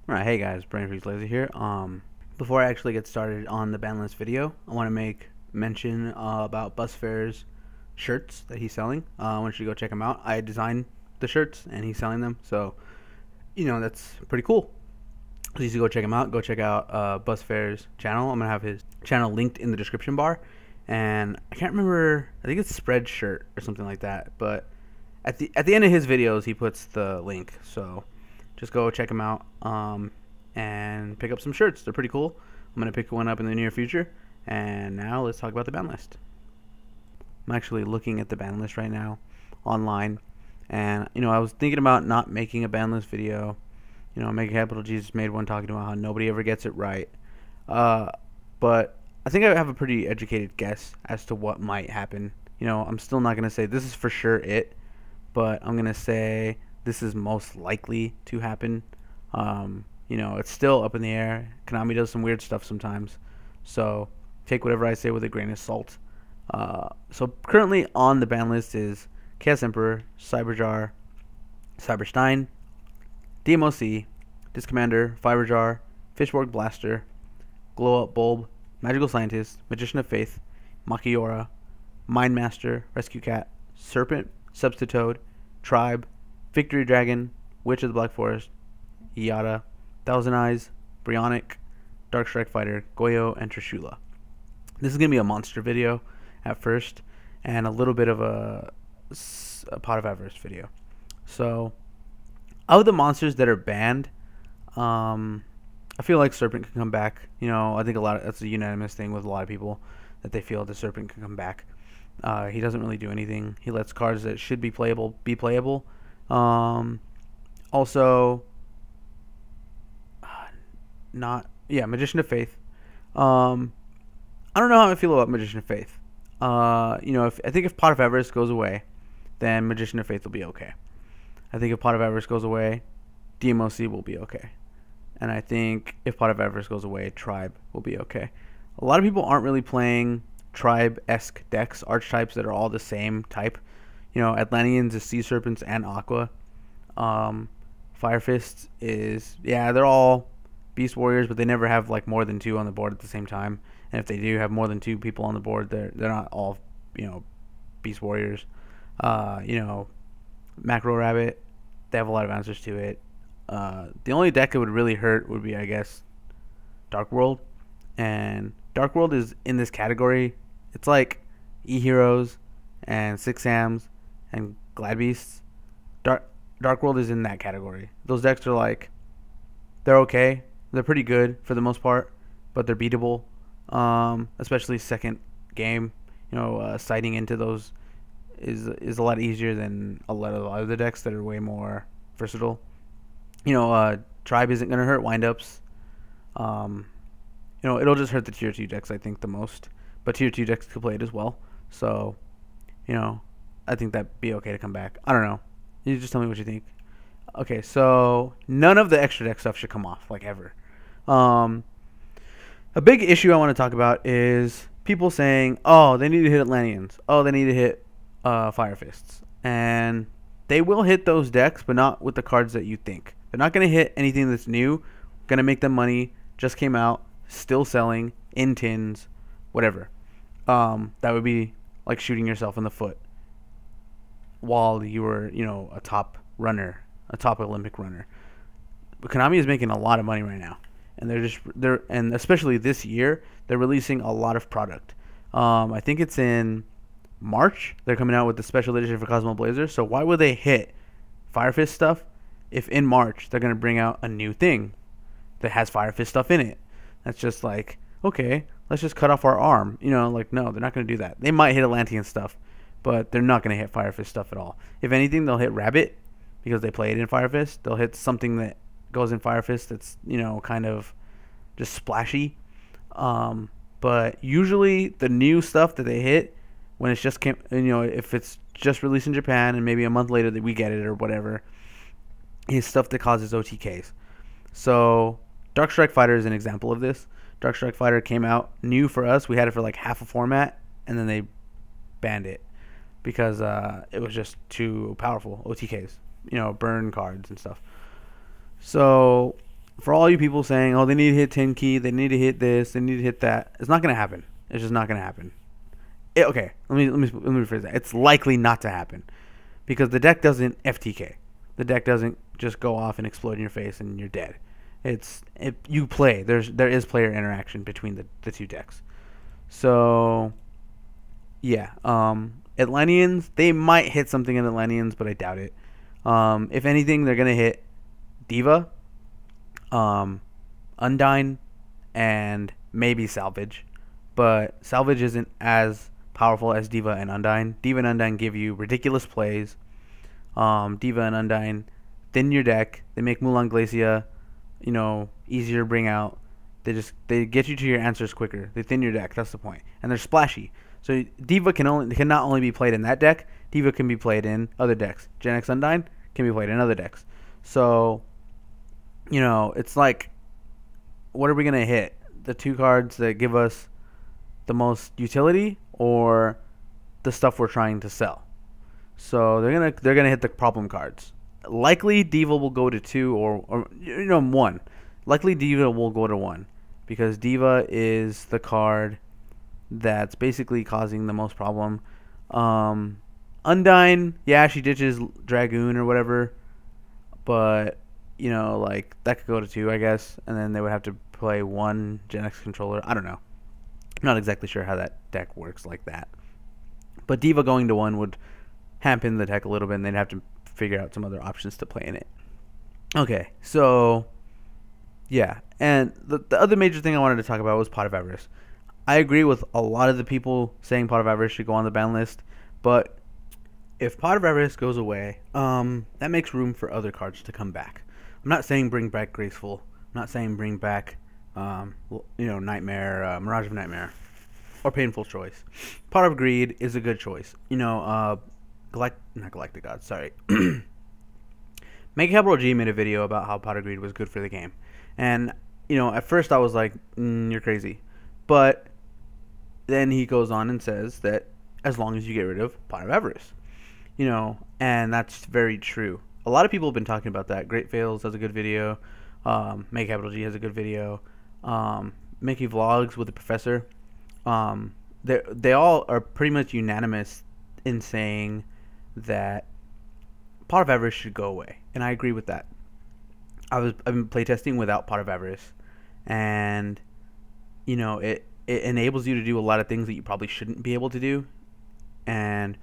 Alright, hey guys, Brain Freeze Laser here. Before I actually get started on the ban list video, I want to make mention about Busfair's shirts that he's selling. I want you to go check him out. I designed the shirts and he's selling them, so that's pretty cool. Please go check him out. Go check out Busfair's channel. I'm gonna have his channel linked in the description bar, and I can't remember. I think it's Spread Shirt or something like that. But at the end of his videos, he puts the link. So just go check him out and pick up some shirts. They're pretty cool. I'm going to pick one up in the near future. And now let's talk about the ban list. I'm actually looking at the ban list right now online. And, I was thinking about not making a ban list video. Mega Capital Jesus made one talking about how nobody ever gets it right. But I think I have a pretty educated guess as to what might happen. I'm still not going to say this is for sure it. But I'm going to say this is most likely to happen. It's still up in the air. Konami does some weird stuff sometimes, so take whatever I say with a grain of salt. So currently on the ban list is Chaos Emperor, Cyberjar, Cyberstein, DMOC, Discommander, Fiberjar, Fishborg Blaster, Glow Up Bulb, Magical Scientist, Magician of Faith, Makiora, Mindmaster, Rescue Cat, Serpent, Substitute, Tribe, Victory Dragon, Witch of the Black Forest, Yada, Thousand Eyes, Brionic, Dark Strike Fighter, Goyo, and Trishula. This is going to be a monster video at first, and a little bit of a Pot of Avarice video. So, of the monsters that are banned, I feel like Serpent can come back. I think that's a unanimous thing with a lot of people, that they feel the Serpent can come back. He doesn't really do anything. He lets cards that should be playable be playable. Also, Magician of Faith. I don't know how I feel about Magician of Faith. I think if Pot of Avarice goes away, then Magician of Faith will be okay. I think if Pot of Avarice goes away, DMOC will be okay. And I think if Pot of Avarice goes away, Tribe will be okay. A lot of people aren't really playing Tribe-esque decks, archetypes that are all the same type. Atlanteans is Sea Serpents and Aqua. Fire Fists is, they're all Beast Warriors, but they never have like more than two on the board at the same time. And if they do have more than two people on the board, they're not all Beast Warriors. Macro Rabbit, they have a lot of answers to it. The only deck that would really hurt would be, I guess, Dark World. And Dark World is in this category. It's like E-Heroes and Six Sams and Glad Beasts. Dark World is in that category. Those decks are like, they're okay. They're pretty good for the most part, but they're beatable. Especially second game. Sighting into those is a lot easier than a lot of the other decks that are way more versatile. Tribe isn't gonna hurt windups. It'll just hurt the tier 2 decks, I think, the most. But tier 2 decks could play it as well. So, I think that'd be okay to come back. I don't know. You just tell me what you think. Okay, so none of the extra deck stuff should come off, like, ever. A big issue I want to talk about is people saying, oh, they need to hit Atlanteans. Oh, they need to hit Fire Fists. And they will hit those decks, but not with the cards that you think. They're not going to hit anything that's new, going to make them money, just came out, still selling, in tins, whatever. That would be like shooting yourself in the foot while you were, a top runner, a top Olympic runner. But Konami is making a lot of money right now, and and especially this year, they're releasing a lot of product. I think it's in March they're coming out with the special edition for Cosmo Blazer. So why would they hit Fire Fist stuff if in March they're gonna bring out a new thing that has Fire Fist stuff in it? That's just like, okay, let's just cut off our arm. No, they're not gonna do that. They might hit Atlantean stuff, but they're not gonna hit Fire Fist stuff at all. If anything, they'll hit Rabbit because they play it in Fire Fist. They'll hit something that goes in Fire Fist that's kind of just splashy. But usually the new stuff that they hit when it's just if it's just released in Japan and maybe a month later that we get it or whatever, is stuff that causes OTKs. So Dark Strike Fighter is an example of this. Dark Strike Fighter came out new for us. We had it for like half a format, and then they banned it because it was just too powerful. OTKs, burn cards and stuff. So For all you people saying, oh, they need to hit 10 key, they need to hit this, they need to hit that, it's not gonna happen. It's just not gonna happen. Okay, let me rephrase that. It's likely not to happen because the deck doesn't FTK. The deck doesn't just go off and explode in your face and you're dead. You play. There is player interaction between the two decks. So yeah, Atlanteans, they might hit something in Atlanteans, but I doubt it. If anything, they're gonna hit Diva, Undyne, and maybe Salvage. But Salvage isn't as powerful as Diva and Undyne. Diva and Undyne give you ridiculous plays. Diva and Undyne thin your deck. They make Mulan Glacia, easier to bring out. They get you to your answers quicker. They thin your deck. That's the point. And they're splashy. So Diva can not only be played in that deck. Diva can be played in other decks. Gen X Undyne can be played in other decks. So, it's like, what are we gonna hit? The two cards that give us the most utility, or the stuff we're trying to sell? So they're gonna hit the problem cards. Likely Diva will go to 2 or 1. Likely Diva will go to 1 because Diva is the card that's basically causing the most problem. Undyne, yeah, she ditches Dragoon or whatever, but that could go to 2, I guess, and then they would have to play 1 Gen X controller. I don't know. I'm not exactly sure how that deck works like that. But Diva going to 1 would hamper the deck a little bit, and they'd have to figure out some other options to play in it. Okay, so yeah, and the other major thing I wanted to talk about was Pot of Avarice. I agree with a lot of the people saying Pot of Avarice should go on the ban list, but if Pot of Avarice goes away, that makes room for other cards to come back. I'm not saying bring back Graceful. I'm not saying bring back Nightmare, Mirage of Nightmare, or Painful Choice. Pot of Greed is a good choice. Not Galactic Gods, sorry. Mega Capital G made a video about how Pot of Greed was good for the game. And, at first I was like, you're crazy. But then he goes on and says that as long as you get rid of Pot of Avarice. And that's very true. A lot of people have been talking about that. Great Fails has a good video. Mega Capital G has a good video. Mickey Vlogs with the Professor. They all are pretty much unanimous in saying that Pot of Avarice should go away, and I agree with that. I've been playtesting without Pot of Avarice, and it enables you to do a lot of things that you probably shouldn't be able to do, and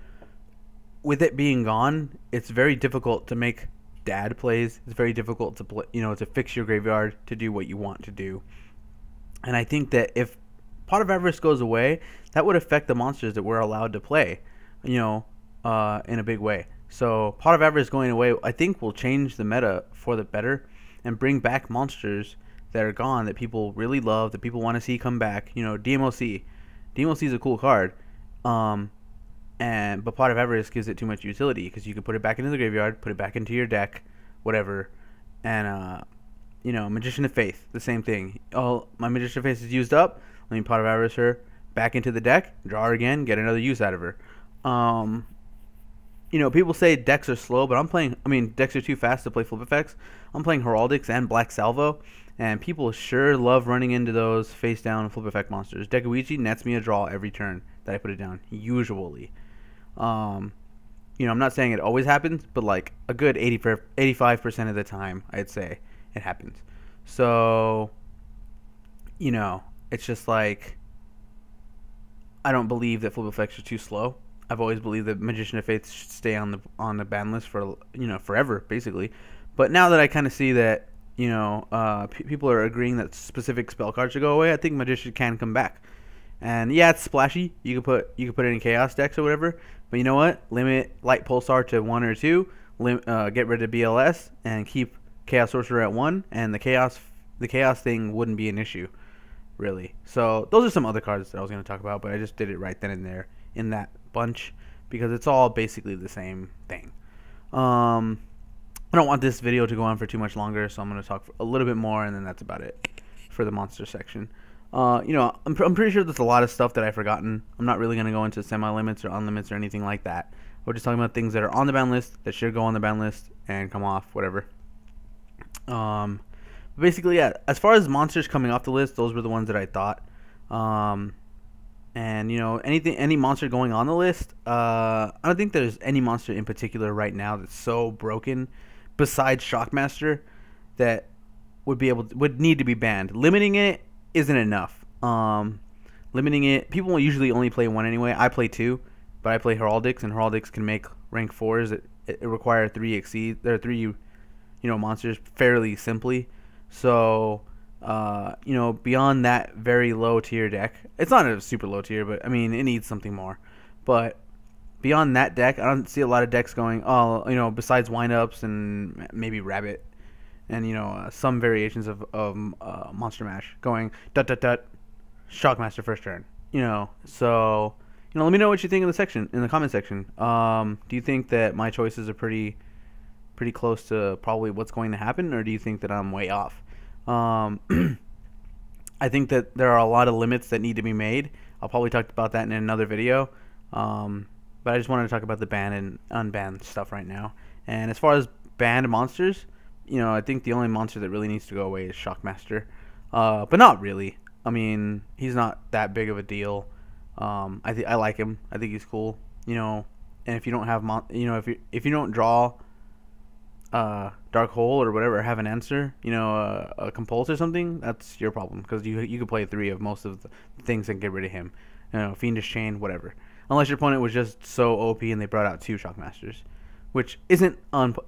with it being gone, it's very difficult to make dad plays. It's very difficult to play, to fix your graveyard to do what you want to do. And I think that if Pot of Avarice goes away, that would affect the monsters that we're allowed to play, in a big way. So Pot of Avarice going away, I think, will change the meta for the better and bring back monsters that are gone that people really love, that people want to see come back. DMOC. DMOC is a cool card, but Pot of Avarice gives it too much utility because you can put it back into the graveyard, put it back into your deck, whatever, and Magician of Faith, the same thing. Oh, my Magician of Faith is used up. Let me Pot of Avarice her back into the deck, draw her again, get another use out of her. People say decks are slow, but decks are too fast to play flip effects. I'm playing Heraldics and Black Salvo, and people sure love running into those face down flip effect monsters. Deguichi nets me a draw every turn that I put it down, usually. I'm not saying it always happens, but like a good 85% of the time, I'd say it happens. So, it's just like, I don't believe that flip effects are too slow. I've always believed that Magician of Faith should stay on the ban list for forever, basically. But now that I kind of see that people are agreeing that specific spell cards should go away, I think Magician can come back. And yeah, it's splashy. You can put it in Chaos decks or whatever. But you know what? Limit Light Pulsar to 1 or 2. Get rid of BLS and keep Chaos Sorcerer at 1, and the Chaos thing wouldn't be an issue, really. So those are some other cards that I was going to talk about, but I just did it right then and there in that bunch because it's all basically the same thing. I don't want this video to go on for too much longer, so I'm going to talk a little bit more, and then that's about it for the monster section. I'm pretty sure there's a lot of stuff that I've forgotten. I'm not really going to go into semi-limits or unlimits or anything like that. We're just talking about things that are on the ban list, that should go on the ban list and come off, whatever. Basically, yeah. As far as monsters coming off the list, those were the ones that I thought. And any monster going on the list, I don't think there's any monster in particular right now that's so broken, besides Shockmaster, that would need to be banned. Limiting it isn't enough. Limiting it, people will usually only play one anyway. I play two, but I play Heraldics, and Heraldics can make rank 4s. It require 3 exceed. There are 3 monsters fairly simply. So beyond that very low tier deck, it's not a super low tier, but I mean it needs something more. But beyond that deck, I don't see a lot of decks going, besides windups and maybe Rabbit and some variations of Monster Mash going dot dot dot Shockmaster first turn. So let me know what you think in the comment section. Do you think that my choices are pretty close to probably what's going to happen, or do you think that I'm way off? I think that there are a lot of limits that need to be made. I'll probably talk about that in another video. But I just wanted to talk about the banned and unbanned stuff right now. And as far as banned monsters, I think the only monster that really needs to go away is Shockmaster. But not really. I mean, he's not that big of a deal. I like him. I think he's cool. And if you don't have if you don't draw Dark Hole or whatever, have an answer, a Compulse or something, that's your problem, because you could play 3 of most of the things and get rid of him. Fiendish Chain, whatever. Unless your opponent was just so OP and they brought out 2 Shockmasters, which isn't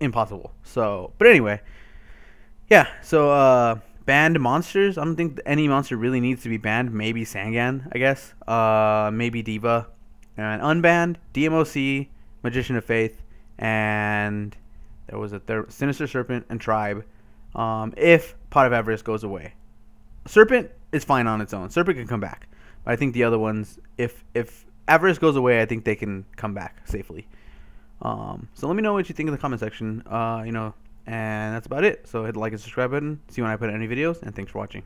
impossible. So, but anyway, yeah. So banned monsters, I don't think any monster really needs to be banned. Maybe Sangan, I guess. Maybe Diva. And unbanned, DMOC, Magician of Faith, and there was a third, Sinister Serpent and Tribe. If Pot of Avarice goes away, Serpent is fine on its own. Serpent can come back, but I think the other ones, if Avarice goes away, I think they can come back safely. So let me know what you think in the comment section. And that's about it. So hit the like and subscribe button. See when I put out any videos, and thanks for watching.